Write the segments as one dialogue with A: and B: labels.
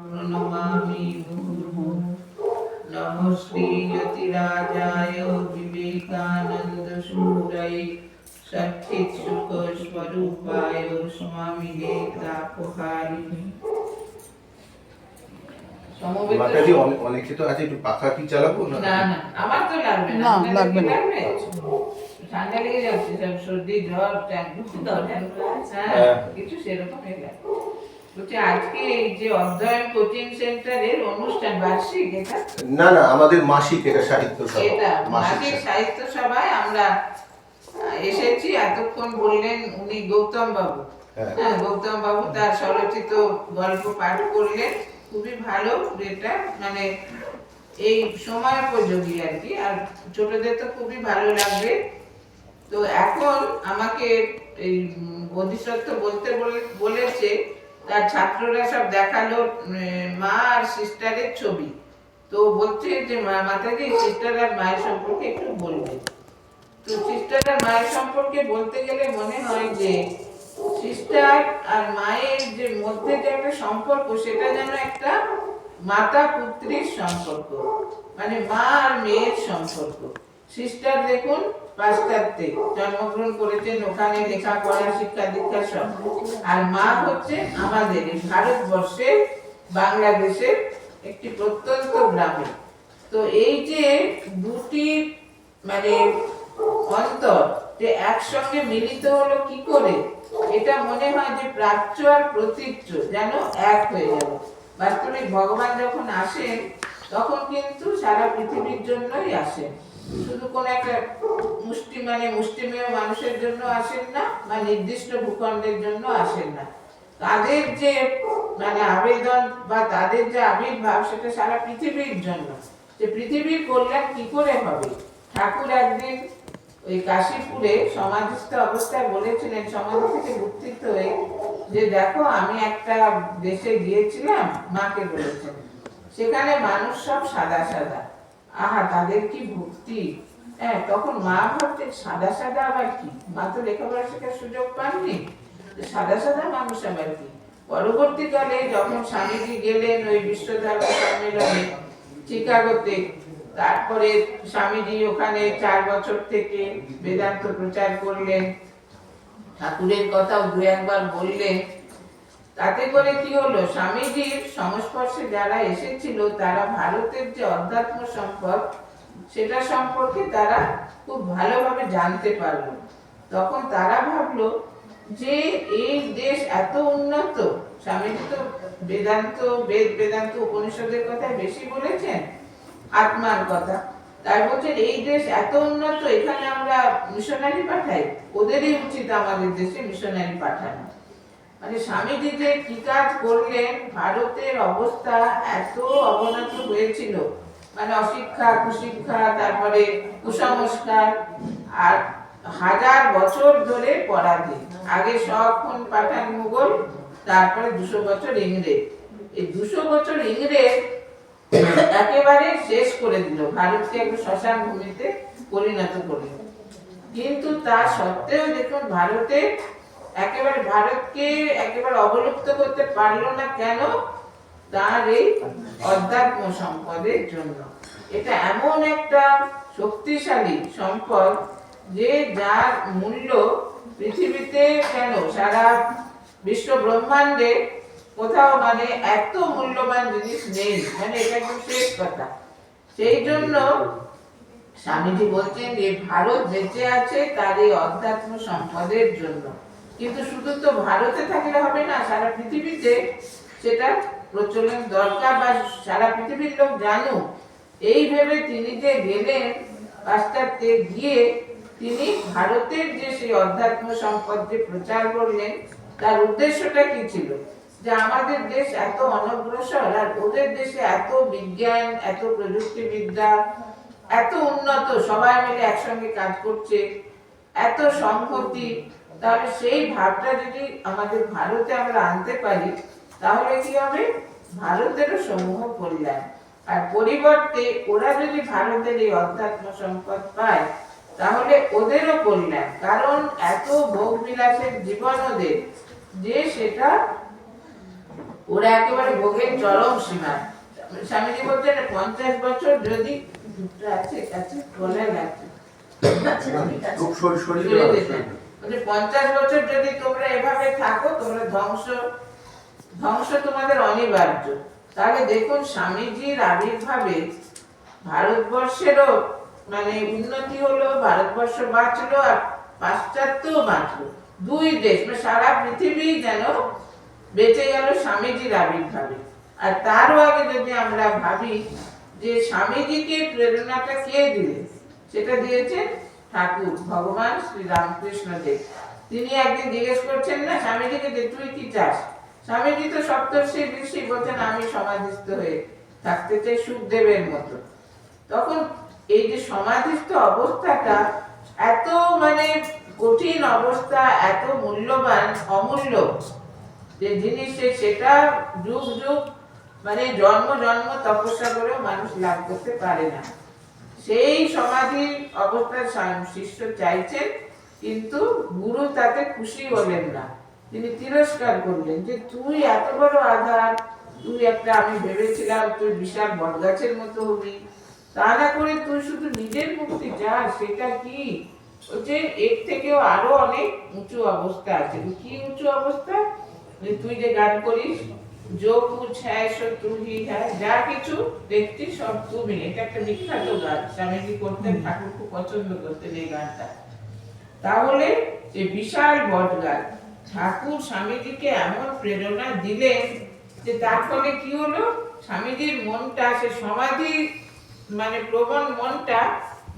A: प्रणमामि मुहुर्मुहुः नमः श्रीयतिराजाय विवेकानन्दसूरये सच्चित्सुखस्वरूपाय स्वामिने तापहारिणे।
B: মাতাজি অনেকে তো আছে, একটু পাখা কি চালাবো?
A: না না, আমার তো লাগবে না,
C: লাগবে না।
A: ঠান্ডা লেগে যাচ্ছে, সব সর্দি জ্বর কিছু সেরকম এলাকা বলছে। আজকে এই যে অধ্যয়ন কোচিং সেন্টারের অনুষ্ঠান বার্ষিক, এটা
B: না না, আমাদের মাসিক, এটা সাহিত্য সভা।
A: এটা মাসিক সাহিত্য সভায় আমরা এসেছি। এতক্ষণ বললেন উনি গৌতম বাবু। হ্যাঁ, গৌতম বাবু তার স্বরচিত গল্প পাঠ করলেন, খুবই ভালো। এটা মানে এই সময় উপযোগী আর কি, আর ছোটদের তো খুবই ভালো লাগবে। তো এখন আমাকে এই বোধিসত্ত্ব বলতে বলেছে, তার ছাত্ররা সব দেখালো মা আর সিস্টারের ছবি। তো বলছে যে মাতাজি সিস্টার আর মায়ের সম্পর্কে একটু বলবে। তো সিস্টার আর মায়ের সম্পর্কে বলতে গেলে মনে হয় যে সিস্টার আর মায়ের যে মধ্যে যে একটা সম্পর্ক, সেটা যেন একটা মাতা পুত্রীর সম্পর্ক, মানে মা আর মেয়ের সম্পর্ক। সিস্টার দেখুন পাশ্চাত্যে জন্মগ্রহণ করেছেন, ওখানে লেখাপড়া শিক্ষা দীক্ষা সব। আর মা হচ্ছে আমাদের এই ভারতবর্ষের বাংলাদেশের একটি প্রত্যন্ত গ্রামে। তো এই যে দুটি মানে অন্তর যে একসঙ্গে মিলিত হলো কি করে, এটা মনে হয় যে প্রাচ্য আর প্রতীচ্য যেন এক হয়ে গেল। বাস্তবিক ভগবান যখন আসেন তখন কিন্তু সারা পৃথিবীর জন্যই আসেন, শুধু কোন একটা মুষ্টিমেয় মানুষের জন্য আসেন না, বা নির্দিষ্ট ভূখণ্ডের জন্য আসেন না। তাদের যে মানে আবেদন বা তাদের যে আবির্ভাব, সেটা সারা পৃথিবীর জন্য। যে পৃথিবীর কল্যাণ কি করে হবে, ঠাকুর একদিন ওই কাশীপুরে সমাধিস্থ অবস্থায় বলেছিলেন, সমাধি থেকে উত্থিত হয়ে, যে দেখো আমি একটা দেশে গিয়েছিলাম, মাকে বলেছেন, সেখানে মানুষ সব সাদা সাদা, আহা তাদের কি ভক্তি। হ্যাঁ, তখন মা ভাবতেন সাদা সাদা আবার কি, মা তো লেখাপড়া শেখার সুযোগ পাননি, সাদা সাদা মানুষ আবার কি। পরবর্তীকালে যখন স্বামীজি গেলেন ওই বিশ্ব ধর্ম সম্মেলনে চিকাগোতে, তারপরে স্বামীজি ওখানে 4 বছর থেকে বেদান্ত প্রচার করলেন, ঠাকুরের কথাও দু একবার বললেন। তাতে করে কি হলো, স্বামীজির সংস্পর্শে যারা এসেছিল তারা ভারতের যে অধ্যাত্ম সম্পদ, সেটা সম্পর্কে তারা খুব ভালোভাবে জানতে পারলো। তখন তারা ভাবলো যে এই দেশ এত উন্নত, স্বামীজি তো বেদান্ত উপনিষদের কথা বেশি বলেছেন, আত্মার কথা। তাই বলছেন এই দেশ এত উন্নত, এখানে আমরা মিশনারি পাঠাই, ওদেরই উচিত আমাদের দেশে মিশনারি পাঠানো। মানে স্বামীজি যে কি কাজ করলেন, ভারতের অবস্থা এত অবনত হয়েছিল, মানে অশিক্ষা কুশিক্ষা, তারপরে কুসংস্কার, আর 1000 বছর ধরে পরাধীন। আগে সবক্ষণ পাঠান মুঘল, তারপরে 200 বছর ইংরেজ। এই 200 বছর ইংরেজ একেবারে শেষ করে দিল, ভারতকে একটা শ্মশান ভূমিতে পরিণত করল। কিন্তু তা সত্ত্বেও দেখুন ভারতকে একেবারে অবলুপ্ত করতে পারলো না। কেন? তার এই অধ্যাত্ম সম্পদের জন্য। এটা এমন একটা শক্তিশালী সম্পদ যে যার মূল্য পৃথিবীতে, কেন সারা বিশ্ব ব্রহ্মাণ্ডে কোথাও মানে এত মূল্যবান জিনিস নেই, মানে এটা একদম শেষ কথা। সেই জন্য স্বামীজি বলছেন যে ভারত বেঁচে আছে তার এই অধ্যাত্ম সম্পদের জন্য। কিন্তু শুধু তো ভারতে থাকলে হবে না, সারা পৃথিবীতে সেটা প্রচলন দরকার, বা সারা পৃথিবীর লোক জানুক। এই ভেবে তিনি যে গেলেন পাশ্চাত্যে, গিয়ে তিনি ভারতের যে সেই অধ্যাত্ম সম্পদ যে প্রচার করলেন, তার উদ্দেশ্যটা কি ছিল, যে আমাদের দেশ এত অনগ্রসর, আর ওদের দেশে এত বিজ্ঞান, এত প্রযুক্তিবিদ্যা, এত উন্নত, সবাই মিলে একসঙ্গে কাজ করছে, এত সংহতি। তাহলে সেই ভাবটা যদি আমাদের ভারতে আমরা আনতে পারি, তাহলে কি হবে, ভারতেরও সমূহ কল্যাণ। আর পরিবর্তে ওরা যদি ভারতের এই অধ্যাত্ম সম্পদ পায়, তাহলে ওদেরও কল্যাণ। কারণ এত ভোগ বিলাসের জীবন ওদের, যে সেটা ওরা একেবারে ভোগের চরম সীমা। স্বামীজি বলছেন 50 বছর যদি আছে কাছে গলায় লাগছে
B: খুব শরীর
A: বলছে 50 বছর যদি তোমরা এভাবে থাকো তোমরা ধ্বংস তোমাদের অনিবার্য। তাহলে দেখুন স্বামীজির আবির্ভাবে ভারতবর্ষেরও মানে উন্নতি হলো, ভারতবর্ষ বাঁচলো আর পাশ্চাত্যও বাঁচলো। দুই দেশ মানে সারা পৃথিবী যেন বেঁচে গেল স্বামীজির আবির্ভাবে। আর তারও আগে যদি আমরা ভাবি যে স্বামীজিকে প্রেরণাটা কে দিলেন, সেটা দিয়েছেন ঠাকুর ভগবান শ্রী রামকৃষ্ণ দেব। তিনি একদিন জিজ্ঞেস করছেন না স্বামীজিকে যে তুই কি চাস? স্বামীজি তো সপ্তর্ষি ঋষি বলছেন আমি সমাধিস্থ হয়ে থাকতে চাই সুখদেবের মতো। তখন এই যে সমাধিস্থ অবস্থাটা এত মানে কঠিন অবস্থা, এত মূল্যবান অমূল্য যে জিনিস, সেটা যুগ যুগ মানে জন্ম জন্ম তপস্যা করেও মানুষ লাভ করতে পারে না। সেই সমাধির অবস্থায় শিষ্য চাইছেন, কিন্তু গুরু তাতে খুশি হলেন না। তিনি তিরস্কার করলেন যে তুই এত বড় আধার, তুই একটা আমি ভেবেছিলাম তুই বিশাল বটগাছের মতো হবি, তা না করে তুই শুধু নিজের মুক্তি চাস। সেটা কি? যে এর থেকেও আরো অনেক উঁচু অবস্থা আছে। কি উঁচু অবস্থা? তুই যে গান করিস जो कुछ है सो तू ही है, যা কিছু দেখছি সব তুমি। এটা একটা বিখ্যাত গান, স্বামীজি করতেন, ঠাকুর খুব পছন্দ করতেন এই গানটা। তাহলে এই বিশাল বট গাছ ঠাকুর স্বামীজিকে এমন প্রেরণা দিলেন যে তার ফলে কি হলো, স্বামীজির মনটা সে সমাধি মানে প্রবণ মনটা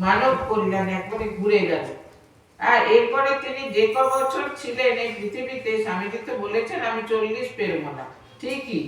A: মানব কল্যাণে একবারে ঘুরে গেল। আর এরপরে তিনি যে ক বছর ছিলেন এই পৃথিবীতে, স্বামীজি তো বলেছেন আমি 40 পেরবো না, ঠিকই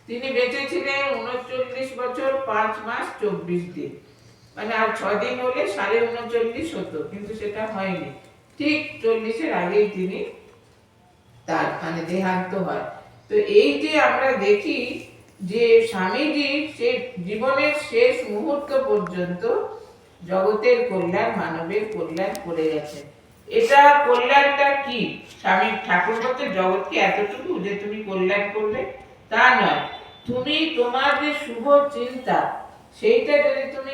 A: তিনি বেঁচে ছিলেন 39 বছর 5 মাস 24 দিন, মানে আর 6 দিন হলে 39.5 হতো, কিন্তু সেটা হয়নি। ঠিক 40-এর আগেই তিনি তার মানে দেহান্ত হয়। তো এই যে আমরা দেখি যে স্বামীজি সে জীবনের শেষ মুহূর্ত পর্যন্ত জগতের কল্যাণ, মানবের কল্যাণ করে গেছে। এটা কল্যাণটা কি? স্বামী ঠাকুর বলতে জগৎকে এতটুকু যে তুমি কল্যাণ করবে তা নয়, তুমি তোমার যে শুভ চিন্তা সেইটা যদি তুমি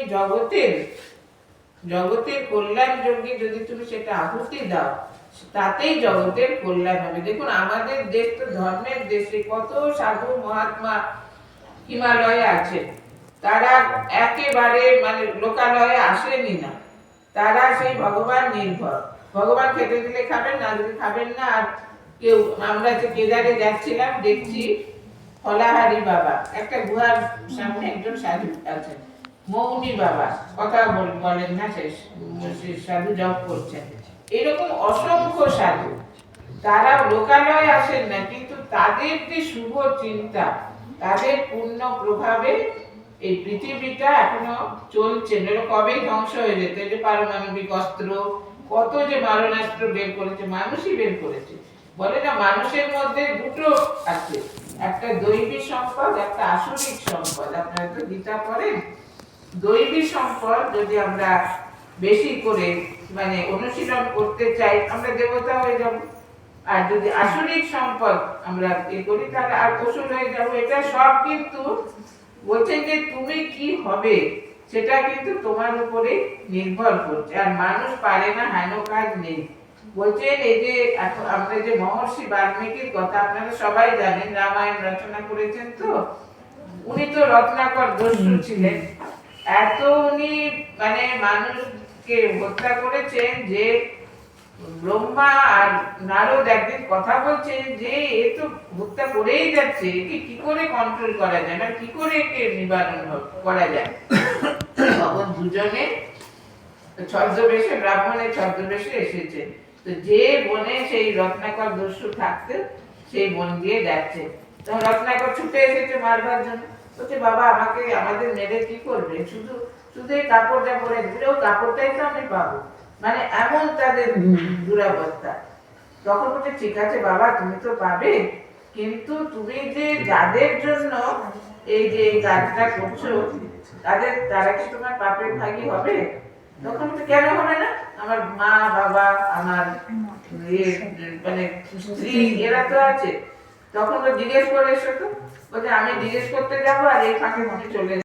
A: জগতের কল্যাণ যোগ্যে যদি তুমি সেটা আহুতি দাও, তাতেই জগতের কল্যাণ হবে। দেখুন আমাদের দেশ তো ধর্মের দেশে, কত সাধু মহাত্মা হিমালয়ে আছে, তারা একেবারে মানে লোকালয়ে আসেনি না, তারা সেই ভগবান নির্ভর। ভগবান খেতে দিলে খাবেন, না দিলে খাবেন না। আর কেউ, আমরা যে কেদারে যাচ্ছিলাম দেখছি ফলাহারি বাবা, একটা গুহার সামনে একজন সাধু আছেন, মৌনী বাবা, কথা বলেন না, সে সাধু জপ করছেন। এরকম অসংখ্য সাধু, তারা লোকালয়ে আসেন না, কিন্তু তাদের যে শুভ চিন্তা, তাদের পূর্ণ প্রভাবে এই পৃথিবীটা এখনো চলছে। কবেই ধ্বংস হয়ে যেত। এই যে পারমাণবিক অস্ত্র, কত যে মারণাস্ত্র বের করেছে, মানুষই বের করেছে। বলে না মানুষের মধ্যে দুটো আছে, একটা দৈবী সম্পদ, একটা আসরিক সম্পদ। আপনারা তো গীতা পড়েন। দৈবী সম্পদ যদি আমরা বেশি করে মানে অনুশীলন করতে চাই, আমরা দেবতা হয়ে যাব। আর যদি আসরিক সম্পদ আমরা করি তাহলে আর অসুর হয়ে যাব। এটা সব কিন্তু বলছেন যে তুমি কি হবে সেটা কিন্তু তোমার উপরে নির্ভর করছে। আর মানুষ পারে না, হেন কাজ নেই। বলছেন এই যে আমরা যে মহর্ষি বাল্মীকির কথা আপনারা সবাই জানেন, রামায়ণ রচনা করেছেন, তো উনি তো রত্নাকর দস্যু ছিলেন। এত উনি মানে মানুষকে হত্যা করেছেন যে ব্রহ্মা আর নারদ একদিন কথা বলছেন যে এ তো হত্যা করেই যাচ্ছে, একে কি করে কন্ট্রোল করা যায়, মানে কি করে একে নিবারণ করা যায়। তখন দুজনে ছদ্মবেশে, ব্রাহ্মণের ছদ্মবেশে এসেছেন। তো যে বনে সেই রত্নাকর দস্যু থাকতে, সেই বন দিয়ে যাচ্ছে। তখন রত্নাকর ছুটে এসেছে মারবার জন্য। বলছে বাবা আমাকে, আমাদের মেরে কি করবে, শুধু শুধু এই কাপড়টা পরে দিলেও কাপড়টাই তো আমি পাবো, মানে এমন তাদের দুরাবস্থা। তখন বলছে ঠিক আছে বাবা তুমি তো পাবে, কিন্তু তুমি যে যাদের জন্য এই যে কাজটা করছো তারা কি তোমার পাপের ভাগী হবে? তখন বলছে কেন হবে না, আমার মা বাবা, আমার মানে স্ত্রী, এরা তো আছে। তখন ও জিজ্ঞেস করে এসো তো, বলছে আমি জিজ্ঞেস করতে যাবো আর এই ফাঁকে মনে চলে